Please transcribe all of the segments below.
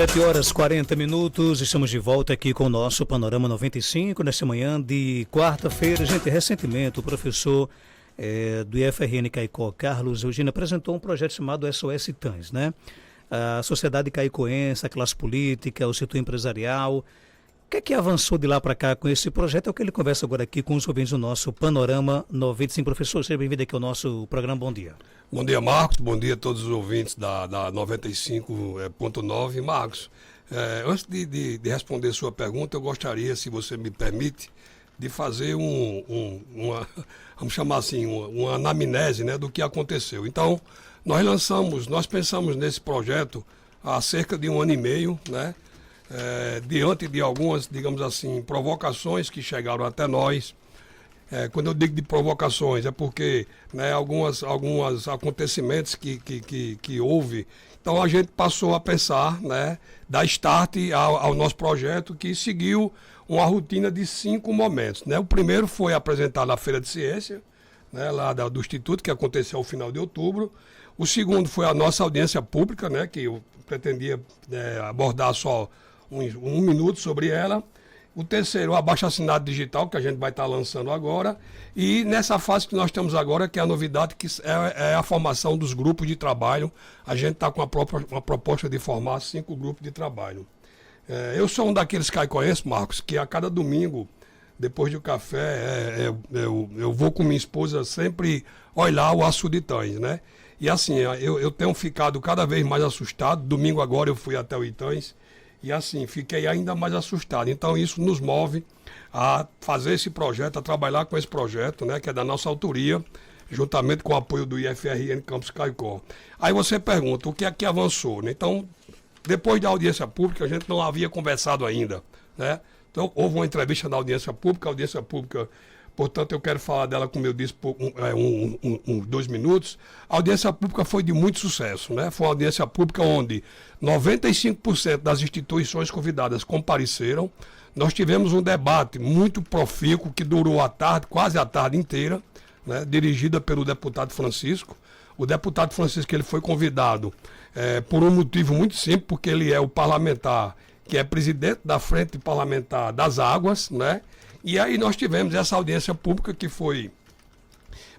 7h40, estamos de volta aqui com o nosso Panorama 95, nesta manhã de quarta-feira. Gente, recentemente o professor do IFRN Caicó, Carlos Eugênio, apresentou um projeto chamado SOS Titãs, né? A sociedade caicoense, a classe política, o setor empresarial. O que é que avançou de lá para cá com esse projeto? É o que ele conversa agora aqui com os ouvintes do nosso Panorama 95. Professor, seja bem-vindo aqui ao nosso programa. Bom dia. Bom dia, Marcos. Bom dia a todos os ouvintes da 95.9. Marcos, antes de responder sua pergunta, eu gostaria, se você me permite, de fazer vamos chamar assim, uma anamnese, né, do que aconteceu. Então, nós pensamos nesse projeto há cerca de 1 ano e meio, né, diante de algumas, digamos assim, provocações que chegaram até nós. Quando eu digo de provocações, é porque, né, alguns acontecimentos que houve. Então a gente passou a pensar, né, dar start ao nosso projeto, que seguiu uma rotina de 5 momentos. Né? O primeiro foi apresentar na Feira de Ciência, né, lá do Instituto, que aconteceu ao final de outubro. O segundo foi a nossa audiência pública, né, que eu pretendia abordar só um minuto sobre ela. O terceiro, o abaixo-assinado digital, que a gente vai estar lançando agora. E nessa fase que nós estamos agora, que é a novidade, que é a formação dos grupos de trabalho. A gente está com uma proposta de formar 5 grupos de trabalho. Eu sou um daqueles caicoenses, Marcos, que a cada domingo, depois do café, eu vou com minha esposa sempre olhar o Açude Itães, né? E assim, eu tenho ficado cada vez mais assustado. Domingo agora eu fui até o Itães. E assim, fiquei ainda mais assustado. Então isso nos move a fazer esse projeto, a trabalhar com esse projeto, né, que é da nossa autoria, juntamente com o apoio do IFRN Campus Caicó. Aí você pergunta, o que é que avançou? Né? Então, depois da audiência pública, a gente não havia conversado ainda, né? Então, houve uma entrevista na audiência pública, portanto, eu quero falar dela, como eu disse, por uns 2 minutos. A audiência pública foi de muito sucesso, né? Foi uma audiência pública onde 95% das instituições convidadas compareceram. Nós tivemos um debate muito profícuo que durou a tarde, quase a tarde inteira, né? Dirigida pelo deputado Francisco. O deputado Francisco, ele foi convidado por um motivo muito simples, porque ele é o parlamentar que é presidente da Frente Parlamentar das Águas, né? E aí nós tivemos essa audiência pública que foi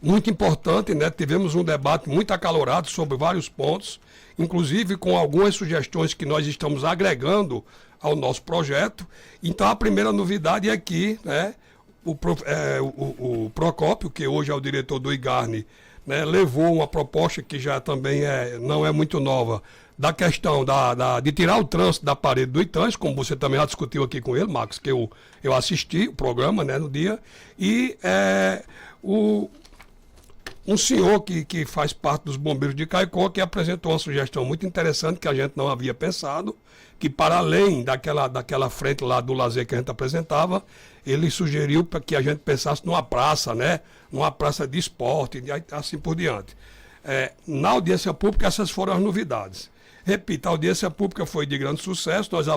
muito importante, né? Tivemos um debate muito acalorado sobre vários pontos, inclusive com algumas sugestões que nós estamos agregando ao nosso projeto. Então a primeira novidade é que, né, o Procópio, que hoje é o diretor do IGARNE, né, levou uma proposta que já também não é muito nova, da questão de tirar o trânsito da parede do Itães, como você também já discutiu aqui com ele, Marcos, que eu assisti o programa, né, no dia, e um senhor que faz parte dos bombeiros de Caicó, que apresentou uma sugestão muito interessante que a gente não havia pensado, que para além daquela frente lá do lazer que a gente apresentava, ele sugeriu para que a gente pensasse numa praça, né, numa praça de esporte, e assim por diante. Na audiência pública, essas foram as novidades. Repito, a audiência pública foi de grande sucesso, nós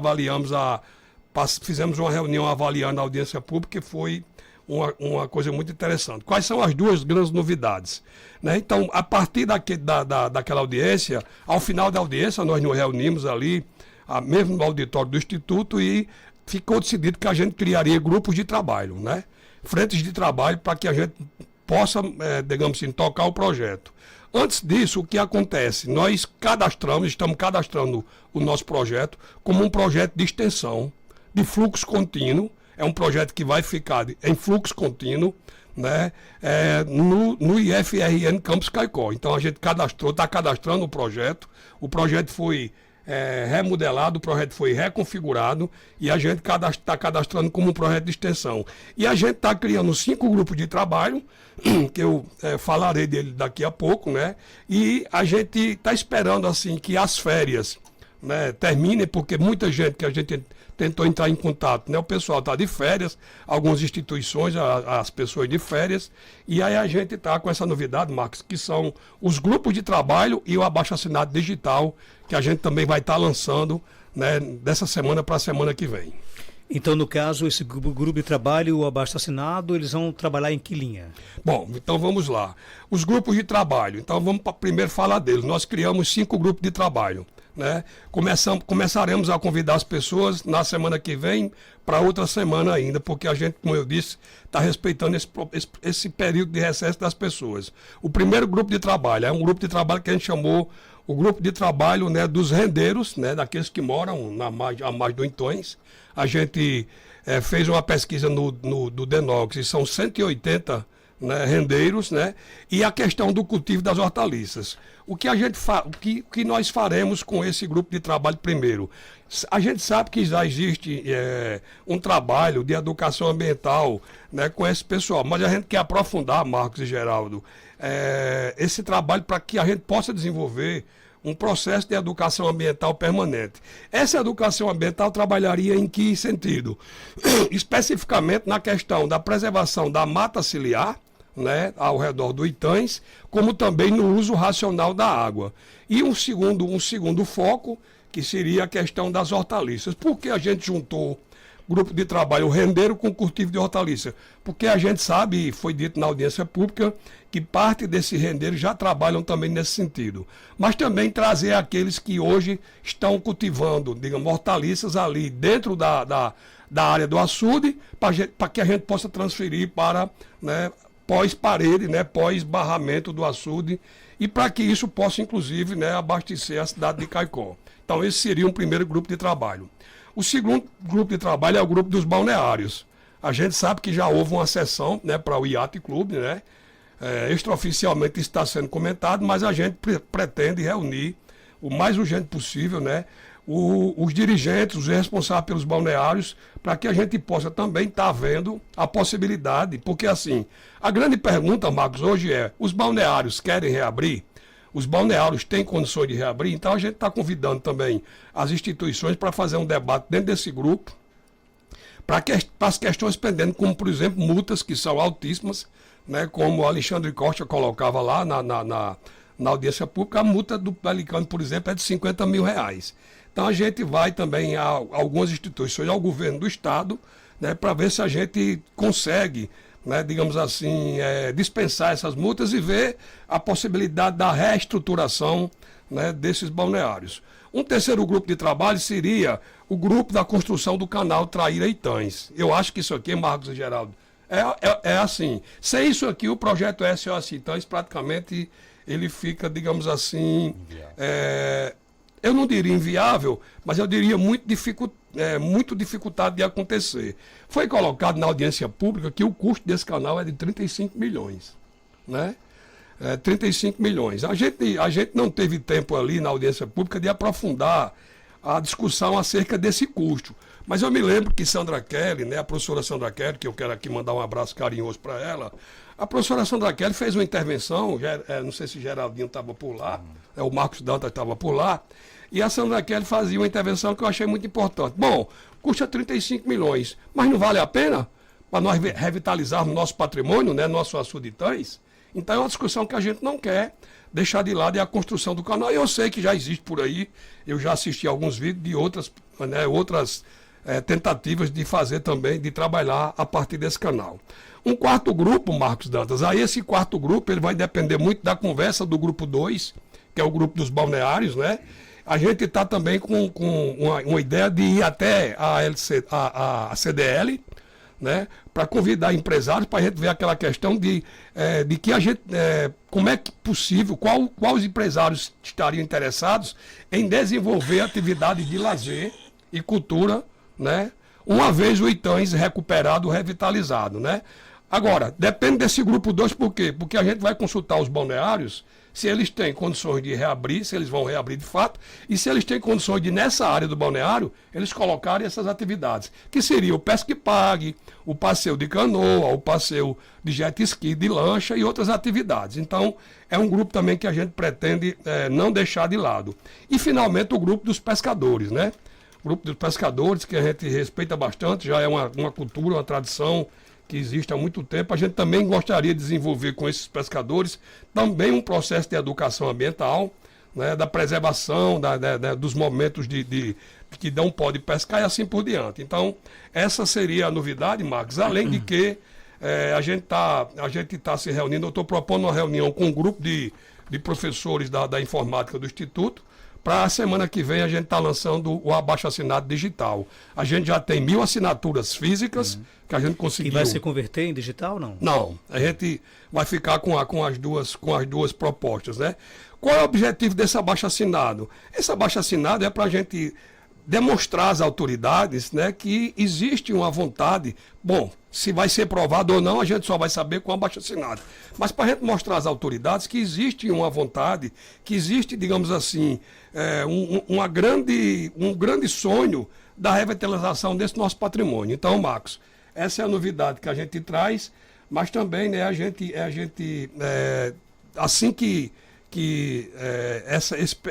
fizemos uma reunião avaliando a audiência pública e foi uma coisa muito interessante. Quais são as 2 grandes novidades? Né? Então, a partir daquela audiência, ao final da audiência, nós nos reunimos ali, mesmo no auditório do Instituto, e ficou decidido que a gente criaria grupos de trabalho, né? Frentes de trabalho para que a gente possa, digamos assim, tocar o projeto. Antes disso, o que acontece? Nós estamos cadastrando o nosso projeto como um projeto de extensão, de fluxo contínuo. É um projeto que vai ficar em fluxo contínuo, né, no IFRN Campus Caicó. Então a gente está cadastrando o projeto foi remodelado, o projeto foi reconfigurado e a gente está cadastrando como um projeto de extensão. E a gente está criando 5 grupos de trabalho, que eu falarei dele daqui a pouco, né? E a gente está esperando assim que as férias, né, terminem, porque muita gente que a gente tentou entrar em contato, né? O pessoal está de férias, algumas instituições, as pessoas de férias, e aí a gente está com essa novidade, Marcos, que são os grupos de trabalho e o abaixo-assinado digital, que a gente também vai estar lançando, né, dessa semana para a semana que vem. Então, no caso, esse grupo de trabalho, o abaixo-assinado, eles vão trabalhar em que linha? Bom, então vamos lá. Os grupos de trabalho, então vamos primeiro falar deles. Nós criamos 5 grupos de trabalho. né? Começaremos a convidar as pessoas na semana que vem para outra semana ainda, porque a gente, como eu disse, está respeitando esse período de recesso das pessoas. O primeiro grupo de trabalho é um grupo de trabalho que a gente chamou o grupo de trabalho, né, dos rendeiros, né, daqueles que moram à margem do Intões. A gente fez uma pesquisa do Denox, e são 180, né, rendeiros, né, e a questão do cultivo das hortaliças. O que nós faremos com esse grupo de trabalho primeiro? A gente sabe que já existe um trabalho de educação ambiental, né, com esse pessoal, mas a gente quer aprofundar, Marcos e Geraldo, esse trabalho para que a gente possa desenvolver um processo de educação ambiental permanente. Essa educação ambiental trabalharia em que sentido? Especificamente na questão da preservação da mata ciliar, né, ao redor do Itães, como também no uso racional da água. E um segundo foco, que seria a questão das hortaliças. Por que a gente juntou grupo de trabalho rendeiro com cultivo de hortaliça? Porque a gente sabe, e foi dito na audiência pública, que parte desse rendeiro já trabalham também nesse sentido. Mas também trazer aqueles que hoje estão cultivando, digamos, hortaliças ali dentro da área do açude, para que a gente possa transferir para, né, pós-parede, né, pós-barramento do açude, e para que isso possa, inclusive, né, abastecer a cidade de Caicó. Então, esse seria um primeiro grupo de trabalho. O segundo grupo de trabalho é o grupo dos balneários. A gente sabe que já houve uma sessão, né, para o Iate Clube, né? Extraoficialmente está sendo comentado, mas a gente pretende reunir o mais urgente possível, né, os dirigentes, os responsáveis pelos balneários, para que a gente possa também estar vendo a possibilidade, porque assim, a grande pergunta, Marcos, hoje é, os balneários querem reabrir? Os balneários têm condições de reabrir? Então a gente está convidando também as instituições para fazer um debate dentro desse grupo, para as questões pendentes, como por exemplo multas que são altíssimas, né, como o Alexandre Costa colocava lá na audiência pública, a multa do Pelicano, por exemplo, é de R$50 mil. Então a gente vai também a algumas instituições, ao governo do Estado, né, para ver se a gente consegue, né, digamos assim, dispensar essas multas e ver a possibilidade da reestruturação, né, desses balneários. Um terceiro grupo de trabalho seria o grupo da construção do canal Traíra-Itães. Eu acho que isso aqui, Marcos e Geraldo, é assim. Sem isso aqui, o projeto SOS Itães praticamente ele fica, digamos assim, eu não diria inviável, mas eu diria muito dificultado de acontecer. Foi colocado na audiência pública que o custo desse canal é de 35 milhões. Né? 35 milhões. A gente não teve tempo ali na audiência pública de aprofundar a discussão acerca desse custo. Mas eu me lembro que Sandra Kelly, né, a professora Sandra Kelly, que eu quero aqui mandar um abraço carinhoso para ela, a professora Sandra Kelly fez uma intervenção, não sei se Geraldinho estava por lá, o Marcos Dantas estava por lá, e a Sandra Kelly fazia uma intervenção que eu achei muito importante. Bom, custa 35 milhões, mas não vale a pena para nós revitalizarmos nosso patrimônio, né, nosso açude de Itães? Então é uma discussão que a gente não quer deixar de lado, é a construção do canal. Eu sei que já existe por aí, eu já assisti alguns vídeos de outras tentativas de fazer também, de trabalhar a partir desse canal. Um quarto grupo, Marcos Dantas, aí esse quarto grupo ele vai depender muito da conversa do grupo 2, que é o grupo dos balneários, né? A gente está também com uma ideia de ir até a CDL, né, para convidar empresários, para a gente ver aquela questão de que a gente, como é que possível, quais empresários estariam interessados em desenvolver atividades de lazer e cultura, né, uma vez o Itães recuperado, revitalizado, né? Agora, depende desse grupo 2, por quê? Porque a gente vai consultar os balneários, se eles têm condições de reabrir, se eles vão reabrir de fato, e se eles têm condições de, nessa área do balneário, eles colocarem essas atividades, que seria o pesca e pague, o passeio de canoa, o passeio de jet ski, de lancha e outras atividades. Então, é um grupo também que a gente pretende não deixar de lado. E, finalmente, o grupo dos pescadores, né? O grupo dos pescadores, que a gente respeita bastante, já é uma cultura, uma tradição que existe há muito tempo. A gente também gostaria de desenvolver com esses pescadores também um processo de educação ambiental, né, da preservação dos momentos de que não pode pescar e assim por diante. Então, essa seria a novidade, Marcos, além de que a gente tá se reunindo, eu estou propondo uma reunião com um grupo de professores da informática do Instituto, para a semana que vem a gente está lançando o abaixo-assinado digital. A gente já tem 1.000 assinaturas físicas que a gente conseguiu. E vai se converter em digital ou não? Não, a gente vai ficar com as duas propostas, né? Qual é o objetivo desse abaixo-assinado? Esse abaixo-assinado é para a gente demonstrar às autoridades, né, que existe uma vontade. Bom, se vai ser provado ou não, a gente só vai saber com o abaixo-assinado. Mas para a gente mostrar às autoridades que existe uma vontade, que existe, digamos assim, um grande sonho da revitalização desse nosso patrimônio. Então, Marcos, essa é a novidade que a gente traz, mas também, né, assim que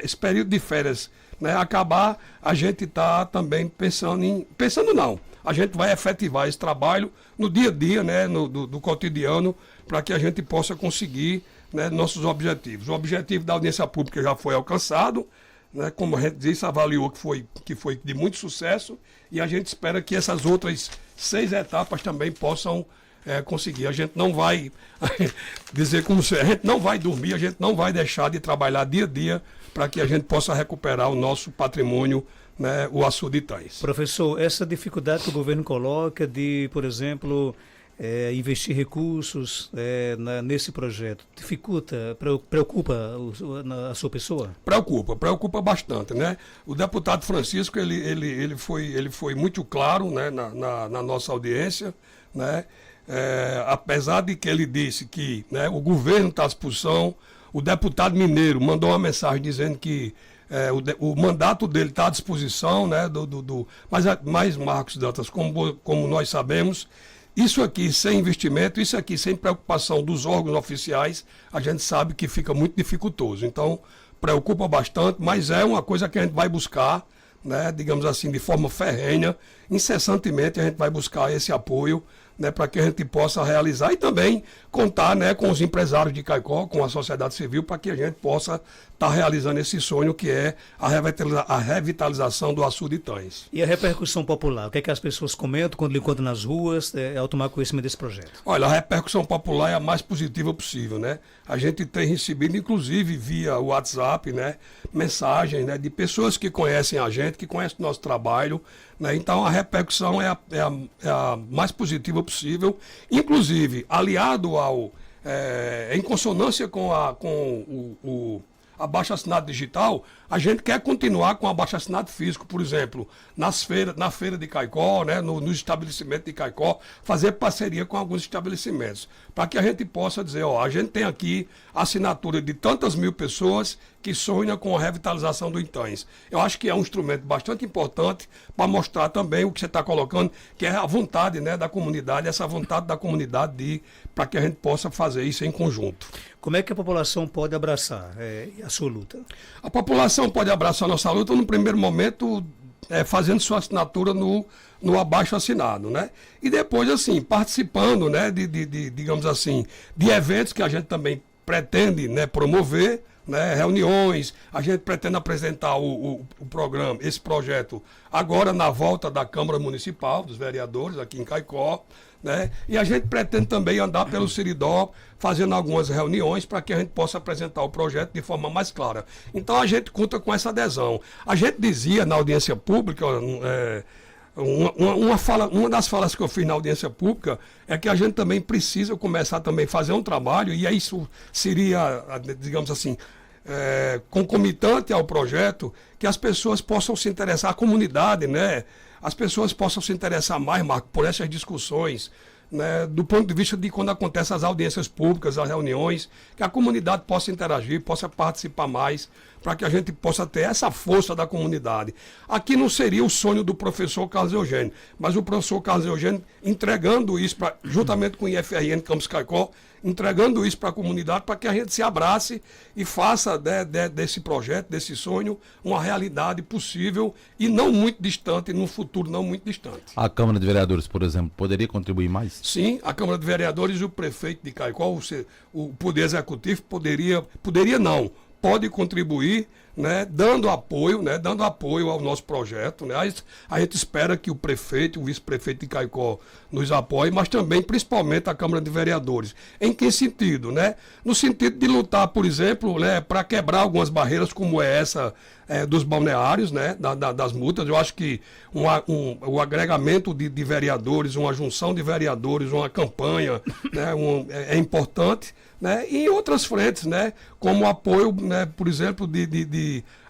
esse período de férias, né, acabar, a gente está também pensando não, a gente vai efetivar esse trabalho no dia a dia, né, do cotidiano, para que a gente possa conseguir, né, nossos objetivos. O objetivo da audiência pública já foi alcançado, né, como a gente disse, avaliou que foi de muito sucesso, e a gente espera que essas outras 6 etapas também possam conseguir. A gente não vai dizer como se a gente não vai dormir, a gente não vai deixar de trabalhar dia a dia para que a gente possa recuperar o nosso patrimônio, né, o Açude Itães. Professor, essa dificuldade que o governo coloca de, por exemplo, investir recursos nesse projeto, dificulta, preocupa a sua pessoa? Preocupa bastante, né? O deputado Francisco, ele foi muito claro, né, na nossa audiência, né? Apesar de que ele disse que, né, o governo está à disposição, o deputado mineiro mandou uma mensagem dizendo que o mandato dele está à disposição, né, mas Marcos Dantas, como nós sabemos, isso aqui sem investimento, isso aqui sem preocupação dos órgãos oficiais, a gente sabe que fica muito dificultoso. Então, preocupa bastante, mas é uma coisa que a gente vai buscar, né, digamos assim, de forma ferrenha, incessantemente a gente vai buscar esse apoio, né, para que a gente possa realizar e também contar, né, com os empresários de Caicó, com a sociedade civil, para que a gente possa estar realizando esse sonho que é a revitalização do Açude Itães. E a repercussão popular? O que é que as pessoas comentam quando lhe encontram nas ruas ao tomar conhecimento desse projeto? Olha, a repercussão popular é a mais positiva possível, né? A gente tem recebido, inclusive via WhatsApp, né, mensagens, né, de pessoas que conhecem a gente, que conhecem o nosso trabalho, né? Então a repercussão é a mais positiva possível, inclusive aliado em consonância com o abaixo-assinado digital, a gente quer continuar com o abaixo-assinado físico, por exemplo, na feira de Caicó, né, no estabelecimento de Caicó, fazer parceria com alguns estabelecimentos, para que a gente possa dizer, ó, a gente tem aqui a assinatura de tantas mil pessoas que sonham com a revitalização do Itães. Eu acho que é um instrumento bastante importante para mostrar também o que você está colocando, que é a vontade, né, da comunidade, essa vontade da comunidade para que a gente possa fazer isso em conjunto. Como é que a população pode abraçar a sua luta? A população pode abraçar a nossa luta no primeiro momento, fazendo sua assinatura no abaixo-assinado, né? E depois, assim, participando, né, digamos assim, de eventos que a gente também pretende, né, promover, né, reuniões. A gente pretende apresentar o programa, esse projeto, agora na volta da Câmara Municipal, dos vereadores, aqui em Caicó, né? E a gente pretende também andar pelo Seridó, fazendo algumas reuniões para que a gente possa apresentar o projeto de forma mais clara. Então a gente conta com essa adesão. A gente dizia na audiência pública, uma das falas que eu fiz na audiência pública é que a gente também precisa começar também a fazer um trabalho, e isso seria, digamos assim, concomitante ao projeto, que as pessoas possam se interessar, a comunidade, né? As pessoas possam se interessar mais, Marco, por essas discussões, né, do ponto de vista de quando acontecem as audiências públicas, as reuniões, que a comunidade possa interagir, possa participar mais, para que a gente possa ter essa força da comunidade. Aqui não seria o sonho do professor Carlos Eugênio, mas o professor Carlos Eugênio entregando isso, juntamente com o IFRN Campus Caicó, entregando isso para a comunidade, para que a gente se abrace e faça desse projeto, desse sonho, uma realidade possível e não muito distante, num futuro não muito distante. A Câmara de Vereadores, por exemplo, poderia contribuir mais? Sim, a Câmara de Vereadores e o prefeito de Caicó, o Poder Executivo pode contribuir, né, dando apoio ao nosso projeto, né? A gente espera que o prefeito, o vice-prefeito de Caicó nos apoie, mas também, principalmente, a Câmara de Vereadores. Em que sentido, né? No sentido de lutar, por exemplo, né, para quebrar algumas barreiras como essa dos balneários, né, das multas. Eu acho que o agregamento de vereadores, uma junção de vereadores, uma campanha, né, é importante, né, e em outras frentes, né, como apoio, né, por exemplo,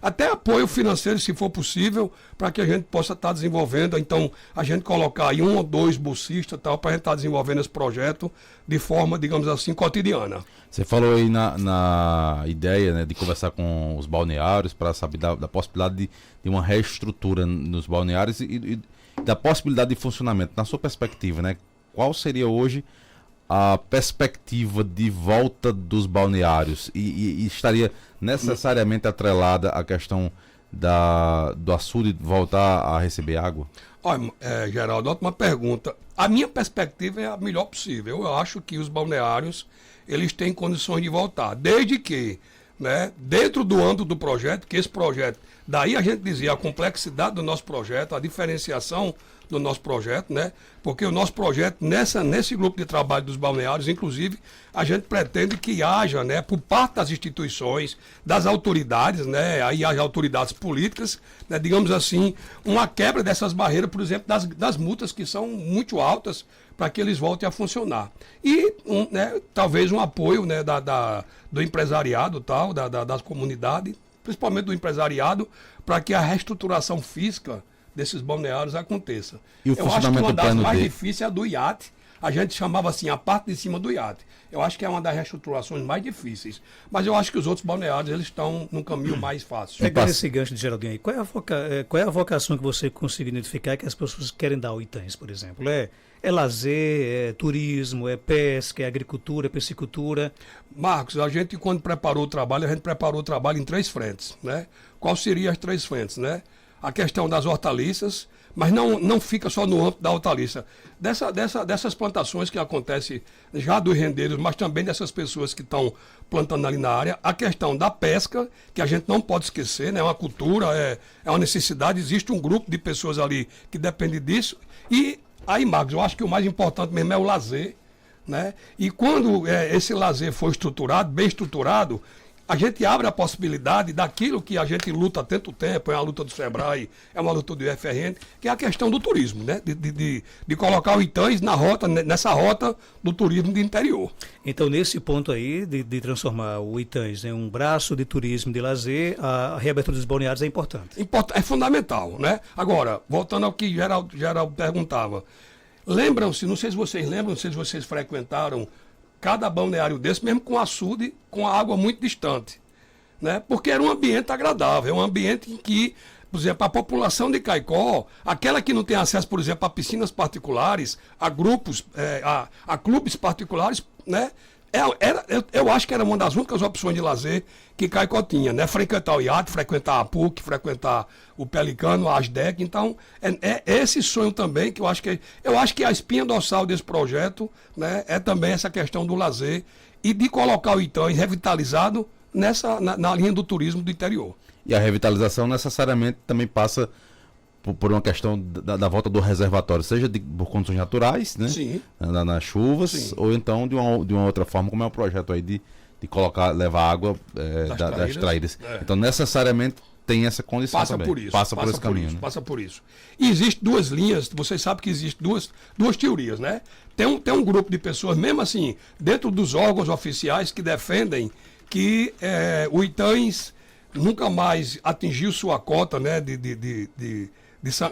até apoio financeiro, se for possível, para que a gente possa estar desenvolvendo. Então, a gente colocar aí 1 ou 2 bolsistas para a gente estar desenvolvendo esse projeto de forma, digamos assim, cotidiana. Você falou aí na ideia, né, de conversar com os balneários para saber da possibilidade de uma reestrutura nos balneários e da possibilidade de funcionamento. Na sua perspectiva, né, qual seria hoje a perspectiva de volta dos balneários e estaria necessariamente atrelada à questão do açude voltar a receber água? Olha, Geraldo, ótima pergunta. A minha perspectiva é a melhor possível. Eu acho que os balneários eles têm condições de voltar, desde que, né, dentro do âmbito do projeto, que esse projeto, daí a gente dizia a complexidade do nosso projeto, a diferenciação do nosso projeto, né? Porque o nosso projeto, nesse grupo de trabalho dos balneários, inclusive, a gente pretende que haja, né, por parte das instituições, das autoridades, né, aí haja autoridades políticas, né, digamos assim, uma quebra dessas barreiras, por exemplo, das multas que são muito altas, para que eles voltem a funcionar. E né, talvez um apoio, né, do empresariado, das comunidades, principalmente do empresariado, para que a reestruturação física desses balneários aconteça. E o Eu acho que uma funcionamento das plano mais dele? difíceis é a do iate. A gente chamava assim, a parte de cima do iate. Eu acho que é uma das reestruturações mais difíceis. Mas eu acho que os outros balneários eles estão num caminho mais fácil. Pegando esse gancho de Geraldinho aí, qual é a vocação que você conseguiu identificar que as pessoas querem dar ao Itães, por exemplo? É lazer, é turismo, é pesca, é agricultura, é piscicultura? Marcos, a gente quando preparou o trabalho, a gente preparou o trabalho em 3 frentes, né? Quais seriam as 3 frentes, né? A questão das hortaliças, mas não fica só no âmbito da hortaliça. Dessas plantações que acontecem já dos rendeiros, mas também dessas pessoas que estão plantando ali na área. A questão da pesca, que a gente não pode esquecer, né? É uma cultura, é uma necessidade, existe um grupo de pessoas ali que depende disso. E aí, Marcos, eu acho que o mais importante mesmo é o lazer, né? E quando esse lazer for estruturado, bem estruturado, a gente abre a possibilidade daquilo que a gente luta há tanto tempo, é a luta do Sebrae, é uma luta do IFRN, que é a questão do turismo, né? De colocar o Itães nessa rota do turismo de interior. Então, nesse ponto aí, de transformar o Itães em um braço de turismo de lazer, a reabertura dos balneários é importante. É fundamental, né? Agora, voltando ao que Geraldo perguntava, lembram-se, não sei se vocês lembram, não sei se vocês frequentaram cada balneário desse, mesmo com açude, com a água muito distante, né? Porque era um ambiente agradável, é um ambiente em que, por exemplo, a população de Caicó, aquela que não tem acesso, por exemplo, a piscinas particulares, a grupos, a clubes particulares, né? Eu acho que era uma das únicas opções de lazer que Caicó tinha, né? Frequentar o iate, frequentar a PUC, frequentar o Pelicano, a ASDEC. Então, é esse sonho também que eu acho que a espinha dorsal desse projeto, né, é também essa questão do lazer e de colocar o Itães revitalizado na linha do turismo do interior. E a revitalização necessariamente também passa por uma questão da volta do reservatório, seja por condições naturais, né? Sim. Nas chuvas, Sim. ou então de uma outra forma, como é o projeto aí de levar água das traídas. Então, necessariamente tem essa condição também. Passa por esse caminho. Né? Passa por isso. E existem 2 linhas, vocês sabem que existem duas teorias, né? Tem um grupo de pessoas, mesmo assim, dentro dos órgãos oficiais, que defendem que o Itães nunca mais atingiu sua cota, né,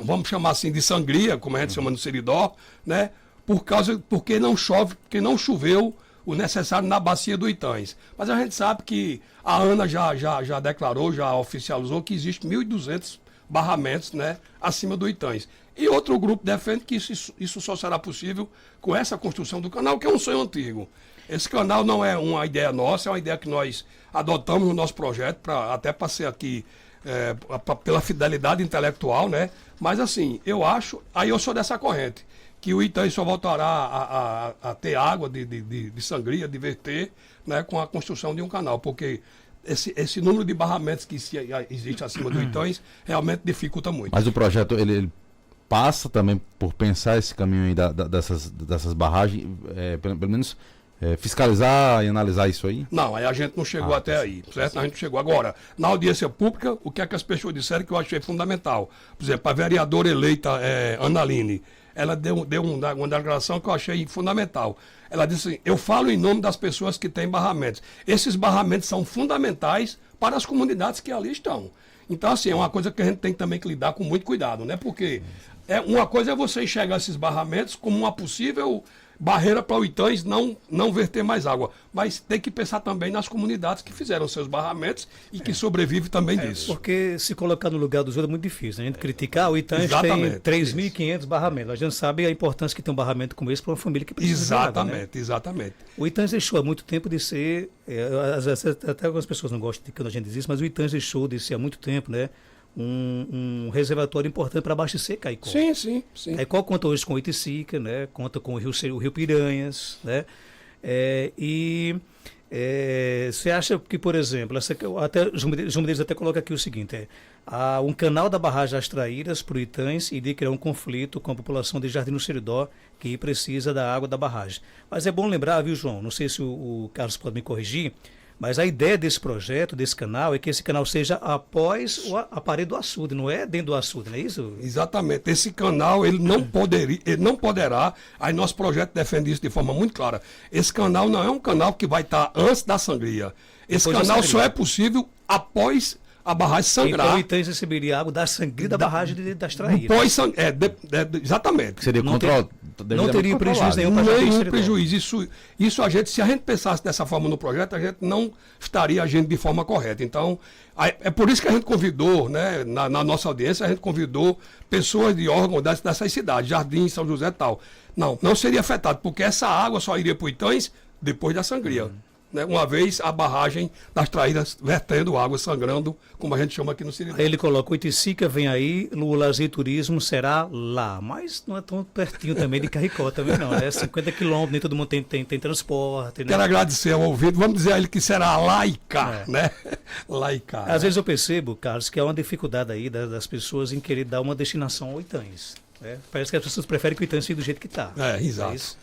vamos chamar assim de sangria, como a gente chama no Seridó, né? Porque não choveu o necessário na bacia do Itães. Mas a gente sabe que a ANA já declarou, já oficializou que existe 1.200 barramentos, né, acima do Itães. E outro grupo defende que isso só será possível com essa construção do canal, que é um sonho antigo. Esse canal não é uma ideia nossa, é uma ideia que nós adotamos no nosso projeto, até para ser aqui pela fidelidade intelectual, né? Mas assim, eu sou dessa corrente, que o Itães só voltará a ter água de sangria, de verter, né, com a construção de um canal, porque esse número de barramentos que existe acima do Itães realmente dificulta muito. Mas o projeto, ele passa também por pensar esse caminho aí dessas barragens, pelo menos fiscalizar e analisar isso aí? Não, aí a gente não chegou até aí, certo? A gente chegou. Agora, na audiência pública, o que é que as pessoas disseram que eu achei fundamental? Por exemplo, a vereadora eleita Ana Aline, ela deu uma declaração que eu achei fundamental. Ela disse assim, eu falo em nome das pessoas que têm barramentos. Esses barramentos são fundamentais para as comunidades que ali estão. Então, assim, é uma coisa que a gente tem também que lidar com muito cuidado, né? Porque uma coisa é você enxergar esses barramentos como uma possível barreira para o Itães não verter mais água. Mas tem que pensar também nas comunidades que fizeram seus barramentos e que sobrevivem também disso. Porque se colocar no lugar dos outros é muito difícil. A gente criticar, o Itães Exatamente, tem 3.500 barramentos. A gente sabe a importância que tem um barramento como esse para uma família que precisa de água, né? Exatamente. O Itães deixou há muito tempo de ser, às vezes até algumas pessoas não gostam de quando a gente diz isso, mas o Itães deixou de ser há muito tempo, né? Um reservatório importante para abastecer Caicó. Sim. Caicó conta hoje com Oiticica, né? Conta com o Rio Piranhas, né? Você acha que, por exemplo, até João Medeiros até coloca aqui o seguinte, há um canal da barragem das Traíras para o Itães e de criar um conflito com a população de Jardim do Seridó que precisa da água da barragem. Mas é bom lembrar, viu, João? Não sei se o Carlos pode me corrigir, mas a ideia desse projeto, desse canal, é que esse canal seja após a parede do açude, não é dentro do açude, não é isso? Exatamente. Esse canal, ele não poderá, aí nosso projeto defende isso de forma muito clara. Esse canal não é um canal que vai estar antes da sangria. Esse canal só é possível após a barragem sangrar. Então o Itães receberia água da sangria da barragem das Traíras. Exatamente. Seria controle. Não teria prejuízo nenhum para nenhum prejuízo. Isso se a gente pensasse dessa forma no projeto, a gente não estaria agindo de forma correta. Então, é por isso que a gente convidou, né, na nossa audiência, a gente convidou pessoas de órgãos dessas cidades, Jardim, São José e tal. Não seria afetado, porque essa água só iria para o Itães depois da sangria. Né, uma vez a barragem das Traíras vertendo água, sangrando, como a gente chama aqui no Seridó. Aí ele coloca, o Oiticica vem aí, o lazer e turismo será lá, mas não é tão pertinho também de Caicó também não, é 50 quilômetros, nem todo mundo tem transporte. Né? Quero agradecer ao ouvido, vamos dizer a ele que será laica, né? Laica. Às vezes eu percebo, Carlos, que há uma dificuldade aí das pessoas em querer dar uma destinação ao Itães. Né? Parece que as pessoas preferem que o Itães fique do jeito que está. Exato. É isso?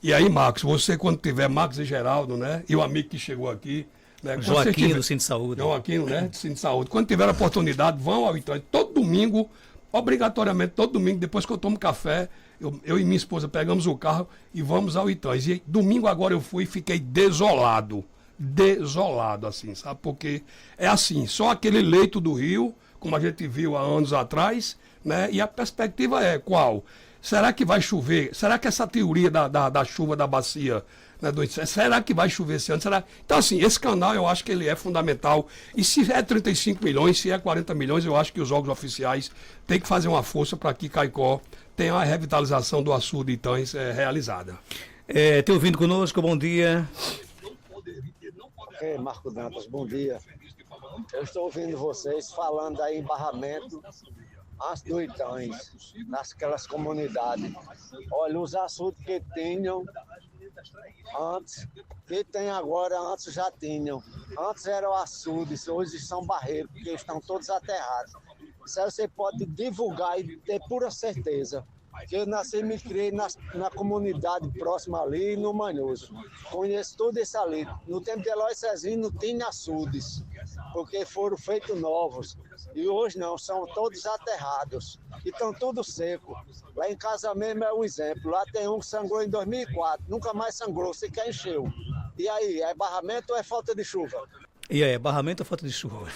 E aí, Marcos, você quando tiver, Marcos e Geraldo, né? E o amigo que chegou aqui, né? Joaquim do Centro de Saúde. Joaquim, né? Do Centro de Saúde. Quando tiver a oportunidade, vão ao Itães. Todo domingo, obrigatoriamente, todo domingo, depois que eu tomo café, eu e minha esposa pegamos o carro e vamos ao Itães. E domingo agora eu fui e fiquei desolado, assim, sabe? Porque é assim, só aquele leito do rio, como a gente viu há anos atrás, né? E a perspectiva é qual? Será que vai chover? Será que essa teoria da chuva da bacia, né, será que vai chover esse ano? Então, assim, esse canal eu acho que ele é fundamental. E se é 35 milhões, se é 40 milhões, eu acho que os órgãos oficiais têm que fazer uma força para que Caicó tenha a revitalização do açude Itães realizada. Te ouvindo conosco, bom dia. Marco Dantas, bom dia. Eu estou ouvindo vocês falando aí em barramento antes do Itães, nasquelas comunidades. Olha, os açudes que tinham antes, que tem agora, antes já tinham. Antes eram açudes, hoje são barreiros, porque estão todos aterrados. Isso aí você pode divulgar e ter pura certeza. Que eu nasci e me criei na comunidade próxima ali, no Manhoso. Conheço tudo isso ali. No tempo de Eloy Cezinho não tinha açudes, porque foram feitos novos. E hoje não, são todos aterrados. E estão tudo seco. Lá em casa mesmo é um exemplo. Lá tem um que sangrou em 2004, nunca mais sangrou, sequer encheu. E aí, é barramento ou é falta de chuva? E aí, barramento ou falta de chuva?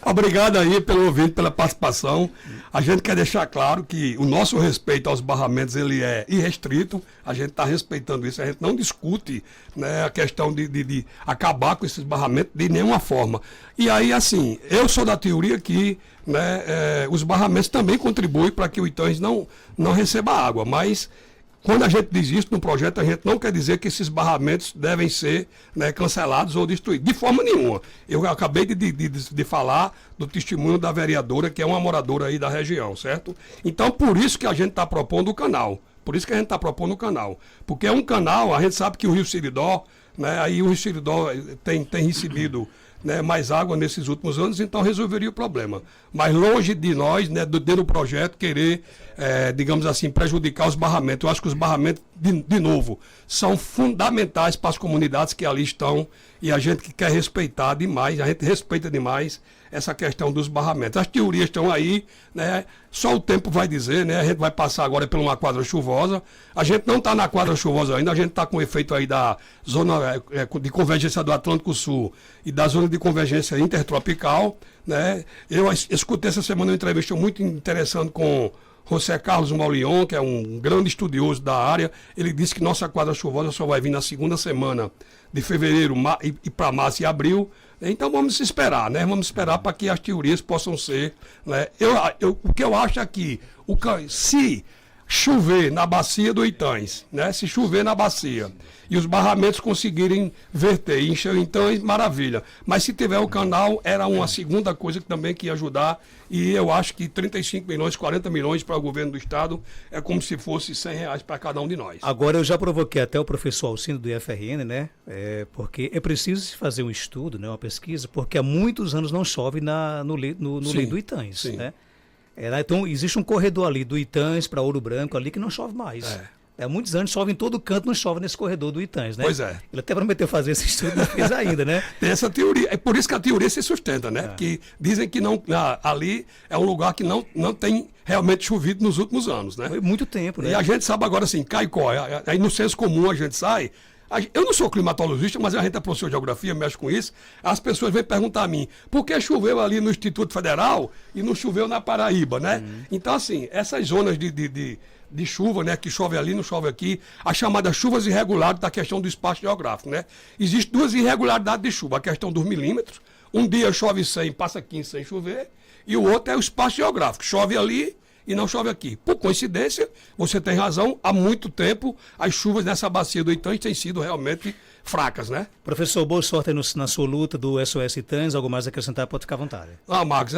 Obrigado aí pelo ouvinte, pela participação. A gente quer deixar claro que o nosso respeito aos barramentos ele é irrestrito. A gente está respeitando isso. A gente não discute, né, a questão de acabar com esses barramentos de nenhuma forma. E aí, assim, eu sou da teoria que, né, os barramentos também contribuem para que o Itães não receba água. Mas quando a gente diz isso no projeto, a gente não quer dizer que esses barramentos devem ser, né, cancelados ou destruídos. De forma nenhuma. Eu acabei de falar do testemunho da vereadora, que é uma moradora aí da região, certo? Então, por isso que a gente está propondo o canal. Porque é um canal, a gente sabe que o Rio Seridó, né, aí o Rio Seridó tem recebido, né, mais água nesses últimos anos, então resolveria o problema. Mas longe de nós, né, dentro do projeto, querer, digamos assim, prejudicar os barramentos. Eu acho que os barramentos, de novo, são fundamentais para as comunidades que ali estão e a gente que quer respeitar demais, a gente respeita demais essa questão dos barramentos. As teorias estão aí, né? Só o tempo vai dizer, né? A gente vai passar agora por uma quadra chuvosa. A gente não está na quadra chuvosa ainda, a gente está com o efeito aí da zona de convergência do Atlântico Sul e da zona de convergência intertropical, né? Eu escutei essa semana uma entrevista muito interessante com José Carlos Maulion, que é um grande estudioso da área. Ele disse que nossa quadra chuvosa só vai vir na segunda semana de fevereiro e para março e abril. Então vamos esperar, né? Vamos esperar para que as teorias possam ser, né? O que eu acho é que se chover na bacia do Itães, né? Se chover na bacia e os barramentos conseguirem verter e encher o Itães, maravilha. Mas se tiver o canal, era uma segunda coisa que também que ia ajudar. E eu acho que 35 milhões, 40 milhões para o governo do estado é como se fosse R$100 para cada um de nós. Agora eu já provoquei até o professor Alcindo do IFRN, né? Porque é preciso se fazer um estudo, né? Uma pesquisa, porque há muitos anos não chove no leito do Itães, né? Então existe um corredor ali do Itães para Ouro Branco ali que não chove mais. Há muitos anos chove em todo canto, não chove nesse corredor do Itães, né? Pois é. Ele até prometeu fazer esse estudo, não fez ainda, né? Tem essa teoria. É por isso que a teoria se sustenta, né? Que dizem que não, ali é um lugar que não tem realmente chovido nos últimos anos, né? Foi muito tempo, né? E a gente sabe agora assim, Caicó, aí no senso comum a gente sai. Eu não sou climatologista, mas a gente é professor de geografia, mexe com isso. As pessoas vêm perguntar a mim, por que choveu ali no Instituto Federal e não choveu na Paraíba, né? Então, assim, essas zonas de chuva, né, que chove ali, não chove aqui, as chamadas chuvas irregulares da questão do espaço geográfico, né? Existem duas irregularidades de chuva, a questão dos milímetros. Um dia chove 100, passa 15 sem chover, e o outro é o espaço geográfico. Chove ali e não chove aqui. Por coincidência, você tem razão, há muito tempo as chuvas nessa bacia do Itães têm sido realmente fracas, né? Professor, boa sorte aí na sua luta do SOS Itães. Algo mais a acrescentar, pode ficar à vontade. Marcos,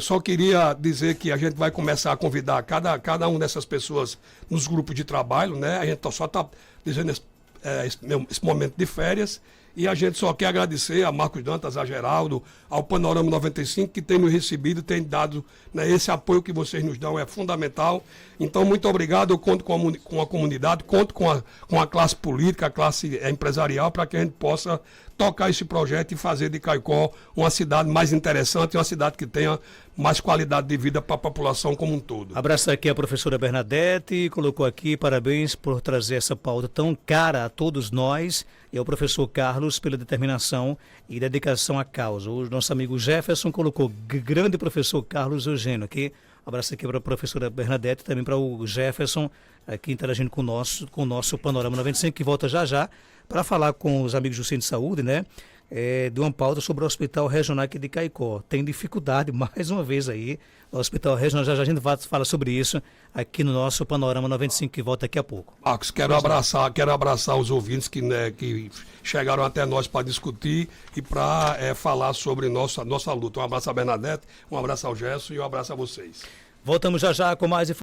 só queria dizer que a gente vai começar a convidar cada uma dessas pessoas nos grupos de trabalho, né? A gente só está dizendo esse momento de férias. E a gente só quer agradecer a Marcos Dantas, a Geraldo, ao Panorama 95, que tem nos recebido, tem dado, né, esse apoio que vocês nos dão, é fundamental. Então, muito obrigado. Eu conto com a comunidade, conto com a classe política, a classe empresarial, para que a gente possa tocar esse projeto e fazer de Caicó uma cidade mais interessante, uma cidade que tenha mais qualidade de vida para a população como um todo. Abraço aqui a professora Bernadette, colocou aqui, parabéns por trazer essa pauta tão cara a todos nós, e ao professor Carlos pela determinação e dedicação à causa. O nosso amigo Jefferson colocou, grande professor Carlos Eugênio aqui. Abraço aqui para a professora Bernadette, também para o Jefferson, aqui interagindo com o nosso Panorama 95, que volta já para falar com os amigos do Centro de Saúde, né? De uma pauta sobre o Hospital Regional aqui de Caicó. Tem dificuldade, mais uma vez aí, no Hospital Regional, já a gente fala sobre isso aqui no nosso Panorama 95, que volta daqui a pouco. Marcos, quero abraçar os ouvintes que chegaram até nós para discutir e para falar sobre nossa luta. Um abraço a Bernadette, um abraço ao Gerson e um abraço a vocês. Voltamos já com mais informações.